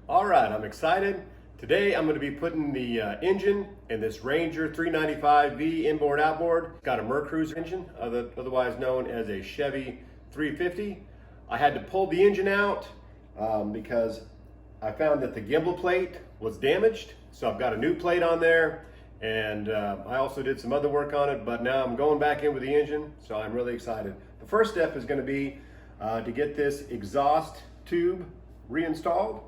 All right, I'm excited. Today I'm going to be putting the engine in this Ranger 395V inboard outboard. Got a Mercruiser engine, otherwise known as a Chevy 350. I had to pull the engine out because I found that the gimbal plate was damaged. So I've got a new plate on there, and I also did some other work on it, but now I'm going back in with the engine, so I'm really excited. The first step is going to be to get this exhaust tube reinstalled.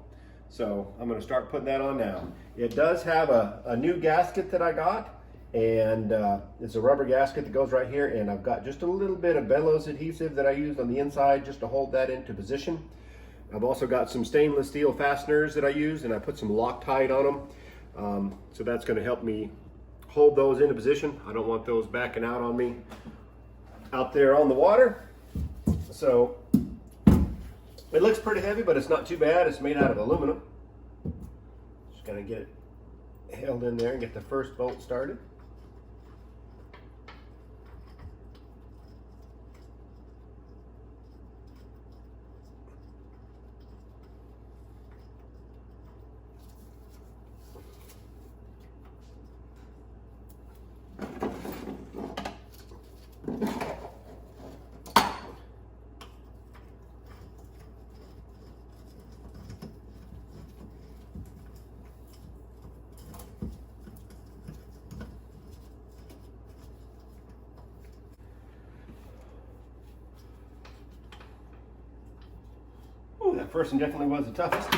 So I'm going to start putting that on now. It does have a new gasket that I got, and it's a rubber gasket that goes right here, and I've got just a little bit of bellows adhesive that I used on the inside just to hold that into position. I've also got some stainless steel fasteners that I used, and I put some Loctite on them. So that's going to help me hold those into position. I don't want those backing out on me out there on the water. So it looks pretty heavy, but it's not too bad. It's made out of aluminum. Just gonna get it held in there and get the first bolt started. Ooh, that first one definitely was the toughest.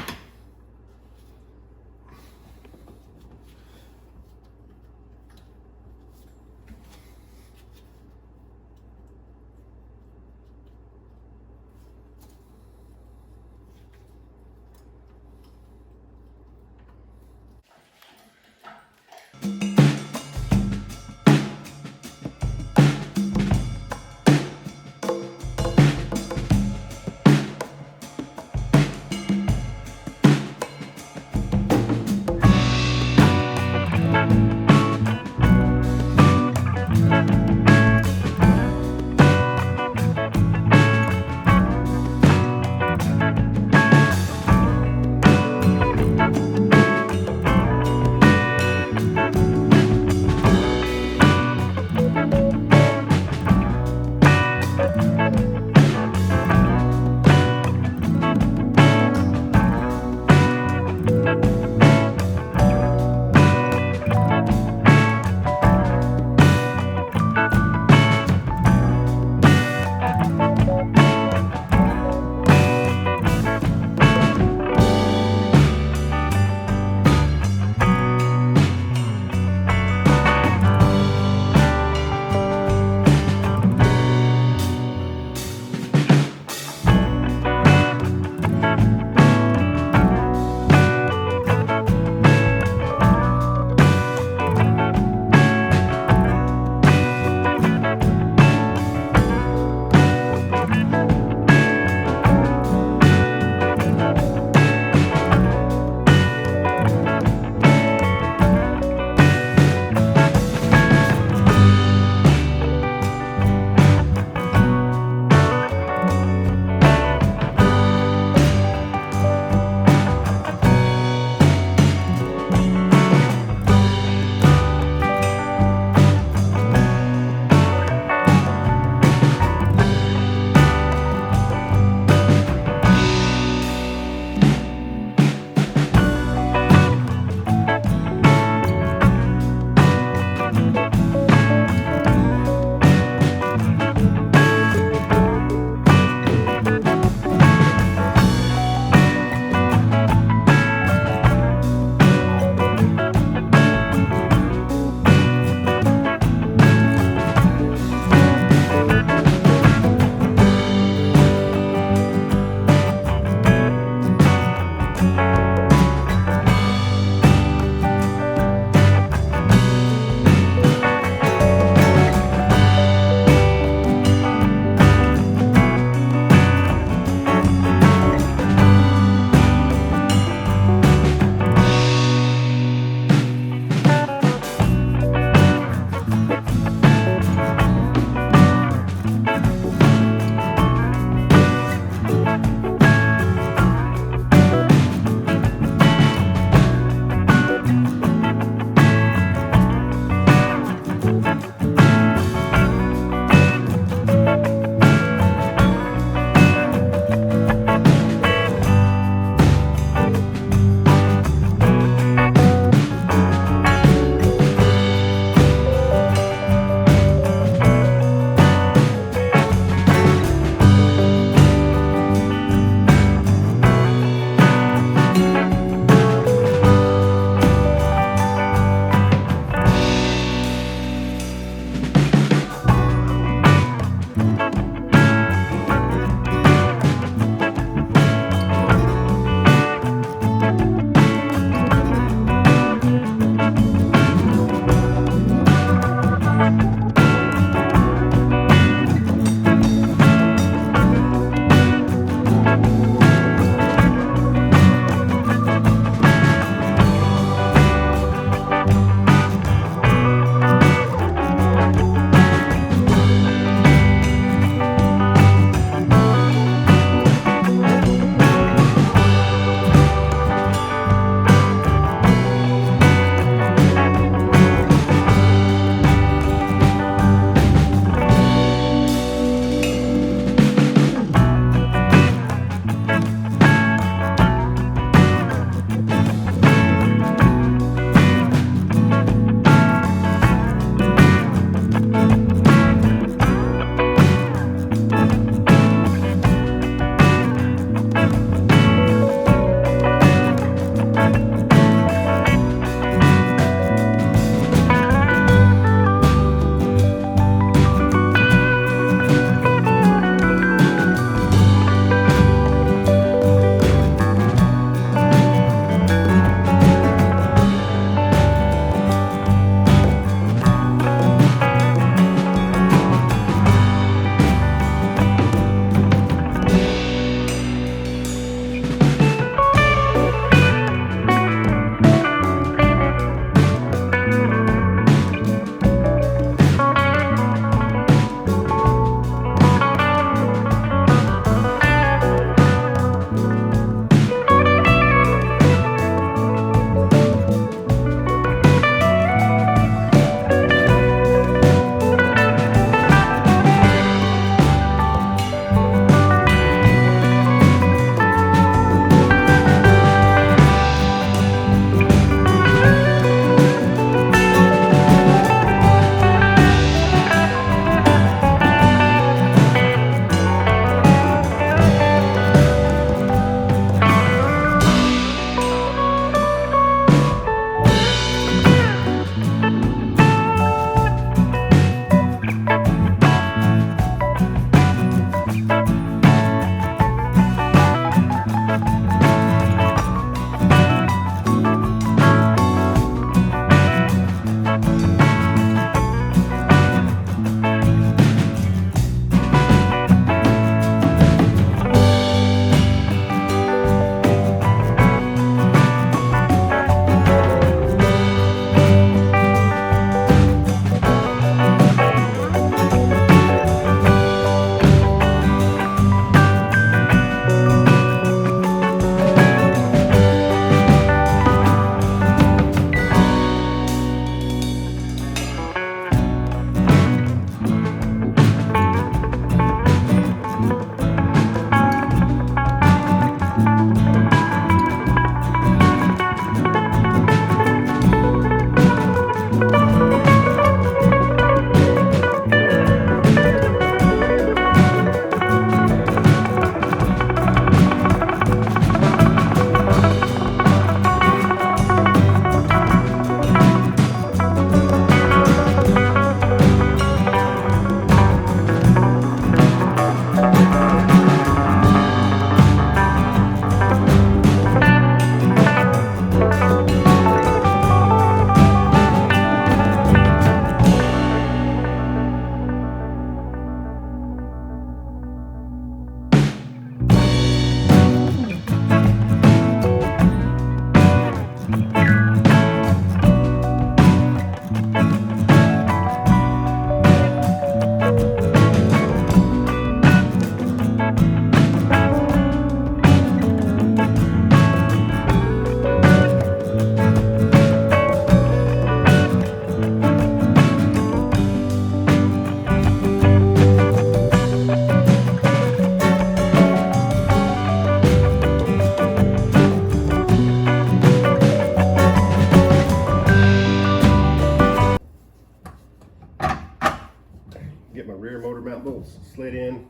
bolts slid in.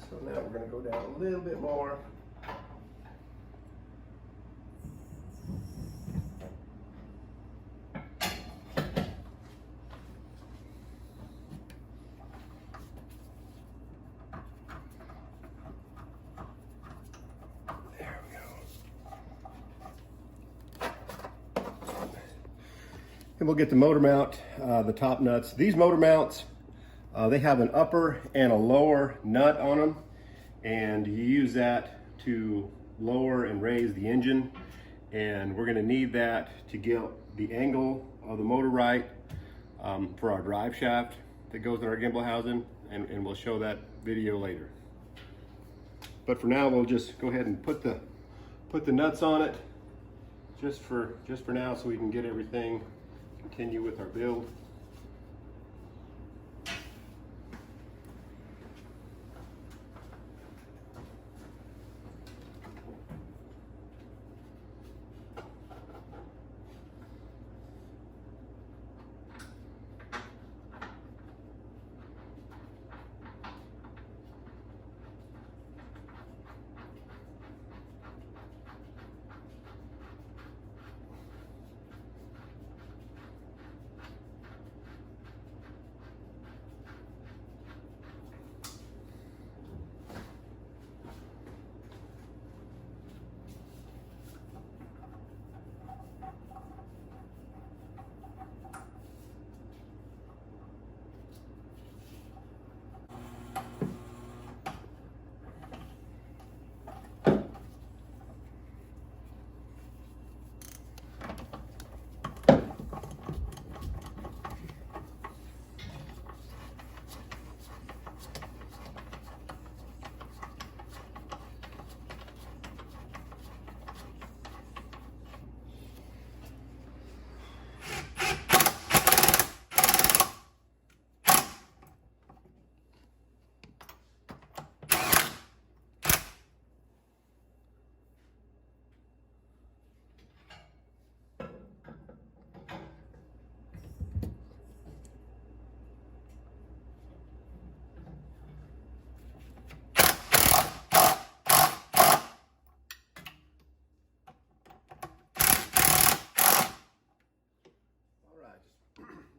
So now we're going to go down a little bit more. And we'll get the motor mount, the top nuts. These motor mounts, they have an upper and a lower nut on them, and you use that to lower and raise the engine. And we're gonna need that to get the angle of the motor right for our drive shaft that goes in our gimbal housing, and we'll show that video later. But for now, we'll just go ahead and put the nuts on it just for now, so we can get everything, continue with our build.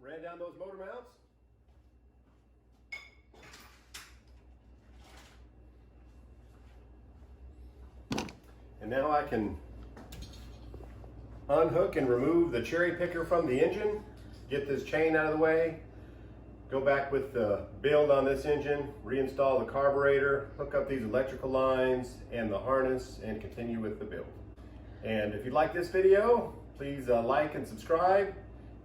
Ran down those motor mounts. And now I can unhook and remove the cherry picker from the engine, get this chain out of the way, go back with the build on this engine, reinstall the carburetor, hook up these electrical lines and the harness, and continue with the build. And if you like this video, please like and subscribe.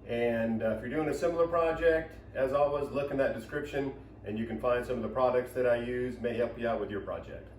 And if you're doing a similar project, as always, look in that description and you can find some of the products that I use, may help you out with your project.